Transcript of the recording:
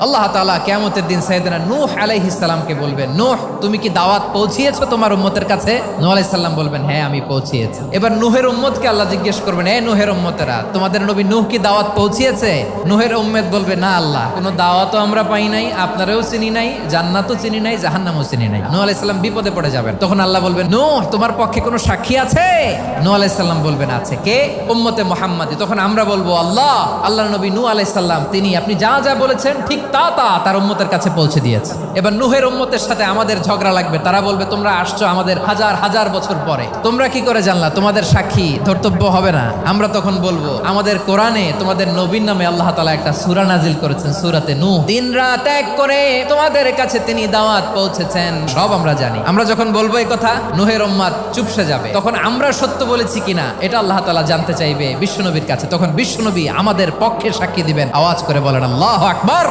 আল্লাহ তাআলা কিয়ামতের দিন সাইয়েদনা নূহ আলাইহিস সালামকে বলবেন, নূহ তুমি কি দাওয়াত পৌঁছিয়েছো তোমার উম্মতের কাছে? নূহ আলাইহিস সালাম বলবেন, হ্যাঁ আমি পৌঁছিয়েছি। এবার নূহের উম্মতকে আল্লাহ জিজ্ঞেস করবেন, এই নূহের উম্মতেরা তোমাদের নবী নূহ কি দাওয়াত পৌঁছিয়েছে? নূহের উম্মত বলবে, না আল্লাহ, কোনো দাওয়াতও আমরা পাই নাই, আপনারাও চিনি নাই, জান্নাতও চিনি নাই, জাহান্নামও চিনি নাই। নূহ আলাইহিস সালাম বিপদে পড়ে যাবেন। তখন আল্লাহ বলবেন, নূহ তোমার পক্ষে কোনো সাক্ষী আছে? নূহ আলাইহিস সালাম বলবেন, আছে। কে? উম্মতে মুহাম্মাদি। তখন আমরা বলবো, আল্লাহর নবী নূহ আলাইহিস সালাম তিনি আপনি যা যা বলেছেন ঠিক তা তার উম্মতের কাছে পৌঁছে দিয়েছে। এবার নূহের উম্মতের সাথে আমাদের ঝগড়া লাগবে। তারা বলবে, তোমরা আসছো আমাদের হাজার হাজার বছর পরে, তোমরা কি করে জানলা? তোমাদের সাক্ষী ধর্তব্য হবে না? আমরা তখন বলবো, আমাদের কোরআনে তোমাদের নবীর নামে আল্লাহ তাআলা একটা সূরা নাজিল করেছেন, সূরাতে নূহ। দিন রাত এক করে তোমাদের কাছে তিনি দাওয়াত পৌঁছেছেন, সব আমরা জানি। আমরা যখন বলবো এই কথা, নূহের উম্মত চুপসে যাবে। তখন আমরা সত্য বলেছি কিনা এটা আল্লাহ তাআলা জানতে চাইবে বিশ্বনবীর কাছে। তখন বিশ্বনবী আমাদের পক্ষে সাক্ষী দিবেন। আওয়াজ করে বলেন আল্লাহু আকবার।